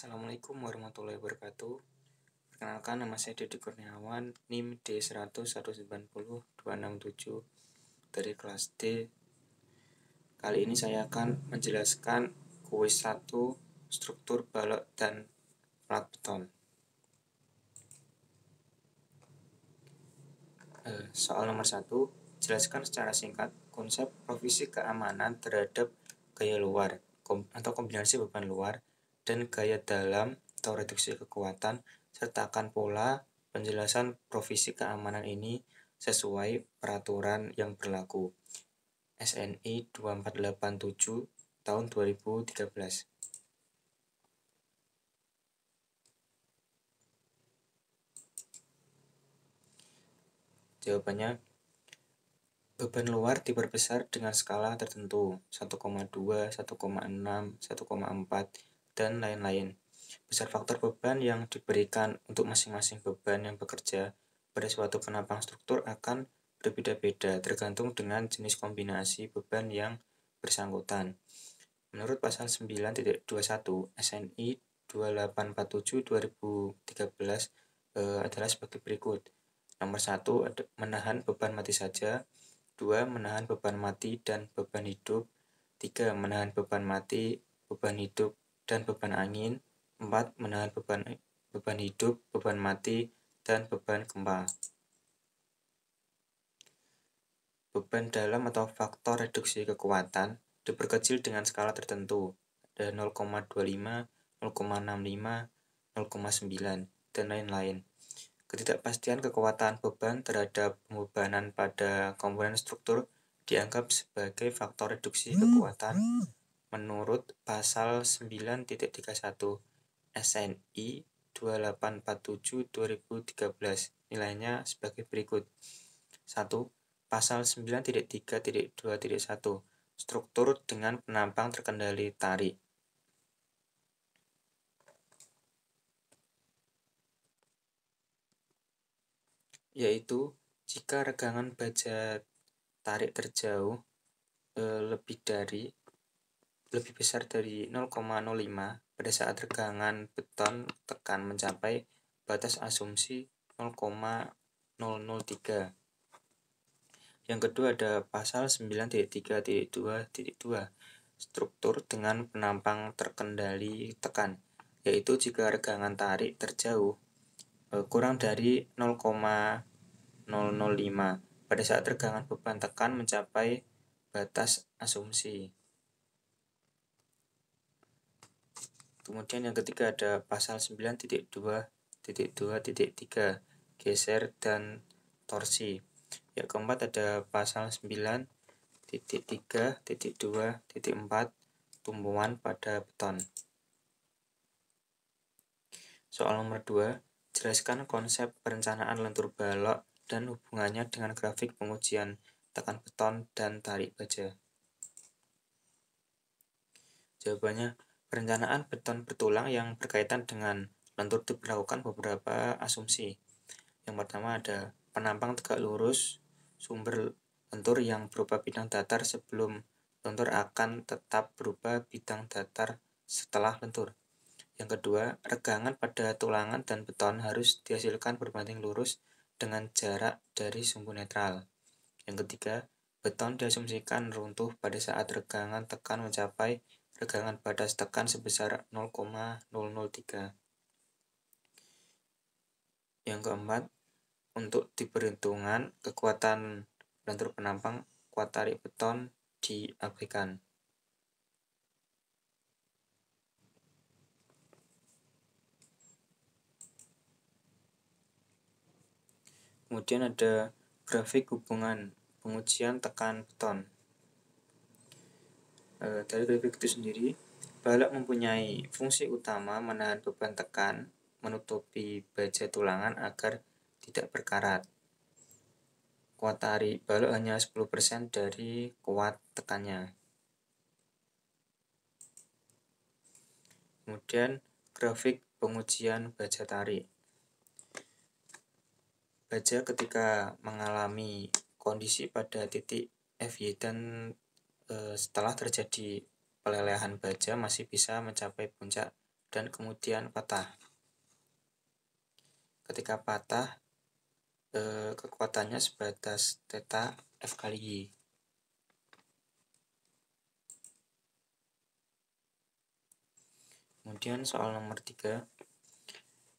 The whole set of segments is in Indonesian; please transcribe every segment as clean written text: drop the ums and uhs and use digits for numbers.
Assalamualaikum warahmatullahi wabarakatuh. Perkenalkan, nama saya Dedi Kurniawan, NIM D100190267 dari kelas D. Kali ini saya akan menjelaskan kuis 1 struktur balok dan plat beton. Soal nomor 1, jelaskan secara singkat konsep provisi keamanan terhadap gaya luar atau kombinasi beban luar dan gaya dalam atau reduksi kekuatan, sertakan pola penjelasan provisi keamanan ini sesuai peraturan yang berlaku. SNI 2487 tahun 2013. Jawabannya, beban luar diperbesar dengan skala tertentu 1,2, 1,6, 1,4, dan lain-lain. Besar faktor beban yang diberikan untuk masing-masing beban yang bekerja pada suatu penambang struktur akan berbeda-beda tergantung dengan jenis kombinasi beban yang bersangkutan. Menurut pasal 9.21 SNI 2847/2013 adalah sebagai berikut. Nomor 1, menahan beban mati saja. 2, menahan beban mati dan beban hidup. 3, menahan beban mati, beban hidup, dan beban angin. 4, menahan beban hidup, beban mati, dan beban gempa. Beban dalam atau faktor reduksi kekuatan diperkecil dengan skala tertentu. Ada 0,25, 0,65, 0,9, dan lain-lain. Ketidakpastian kekuatan beban terhadap pembebanan pada komponen struktur dianggap sebagai faktor reduksi kekuatan menurut pasal 9.31 SNI 2847/2013. Nilainya sebagai berikut. 1. Pasal 9.3.2.1 struktur dengan penambang terkendali tarik. Yaitu jika regangan baja tarik terjauh lebih besar dari 0,05 pada saat regangan beton tekan mencapai batas asumsi 0,003. Yang kedua ada pasal 9.3.2.2 struktur dengan penambang terkendali tekan, yaitu jika regangan tarik terjauh kurang dari 0,005 pada saat regangan beban tekan mencapai batas asumsi. Kemudian yang ketiga ada pasal 9.2.2.3 geser dan torsi. Yang keempat ada pasal 9.3.2.4 tumbuhan pada beton. Soal nomor 2, jelaskan konsep perencanaan lentur balok dan hubungannya dengan grafik pengujian tekan beton dan tarik baja. Jawabannya, perencanaan beton bertulang yang berkaitan dengan lentur diberlakukan beberapa asumsi. Yang pertama ada penambang tegak lurus, sumber lentur yang berupa bidang datar sebelum lentur akan tetap berupa bidang datar setelah lentur. Yang kedua, regangan pada tulangan dan beton harus dihasilkan berbanding lurus dengan jarak dari sumbu netral. Yang ketiga, beton diasumsikan runtuh pada saat regangan tekan mencapai regangan batas tekan sebesar 0,003. Yang keempat, untuk diperhitungan kekuatan lentur penambang, kuat tarik beton diabaikan. Kemudian ada grafik hubungan pengujian tekan beton. Dari grafik itu sendiri, balok mempunyai fungsi utama menahan beban tekan, menutupi baja tulangan agar tidak berkarat. Kuat tarik balok hanya 10% dari kuat tekannya. Kemudian grafik pengujian baja tarik. Baja ketika mengalami kondisi pada titik FY dan setelah terjadi pelelehan baja masih bisa mencapai puncak dan kemudian patah. Ketika patah, kekuatannya sebatas theta F kali Y. Kemudian soal nomor 3,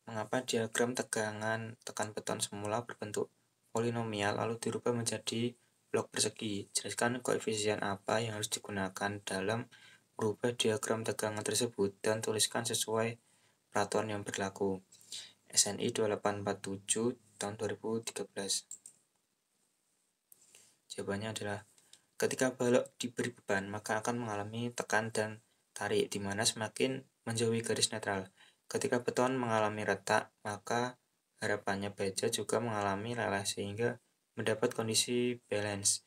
mengapa diagram tegangan tekan beton semula berbentuk polinomial lalu dirubah menjadi blok persegi? Jelaskan koefisien apa yang harus digunakan dalam merubah diagram tegangan tersebut dan tuliskan sesuai peraturan yang berlaku. SNI 2847 tahun 2013. Jawabannya adalah ketika balok diberi beban, maka akan mengalami tekan dan tarik, di mana semakin menjauhi garis netral. Ketika beton mengalami retak, maka harapannya baja juga mengalami leleh sehingga mendapat kondisi balance.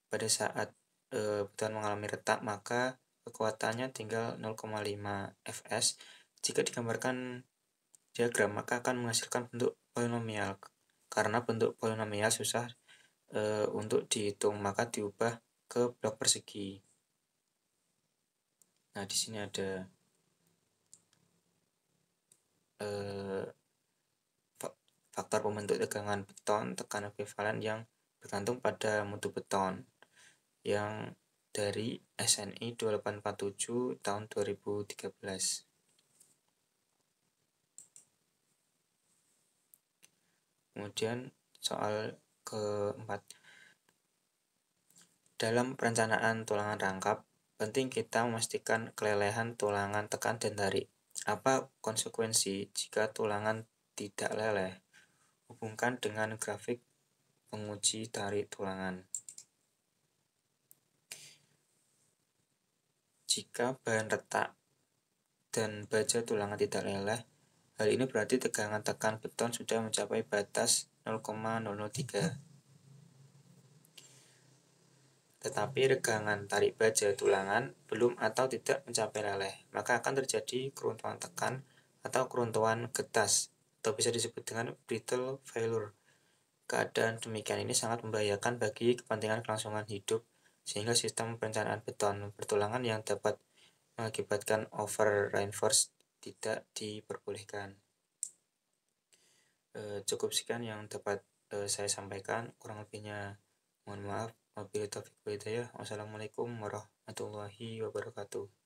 Pada saat beton mengalami retak, maka kekuatannya tinggal 0,5 fs. Jika digambarkan diagram, maka akan menghasilkan bentuk polinomial. Karena bentuk polinomial susah untuk dihitung, maka diubah ke blok persegi. Nah, di sini ada faktor pembentuk tegangan beton, tekanan ekuivalen yang bergantung pada mutu beton yang dari SNI 2847 tahun 2013. Kemudian soal keempat, dalam perencanaan tulangan rangkap, penting kita memastikan kelelehan tulangan tekan dan tarik. Apa konsekuensi jika tulangan tidak leleh? Hubungkan dengan grafik penguji tarik tulangan. Jika bahan retak dan baja tulangan tidak leleh, hal ini berarti tegangan tekan beton sudah mencapai batas 0,003. Tetapi regangan tarik baja tulangan belum atau tidak mencapai leleh, maka akan terjadi keruntuhan tekan atau keruntuhan getas, atau bisa disebut dengan brittle failure. Keadaan demikian ini sangat membahayakan bagi kepentingan kelangsungan hidup, sehingga sistem perencanaan beton bertulangan yang dapat mengakibatkan over reinforce tidak diperbolehkan. Cukup sekian yang dapat saya sampaikan, kurang lebihnya mohon maaf. Wabillahi taufiq wal hidayah. Wassalamualaikum warahmatullahi wabarakatuh.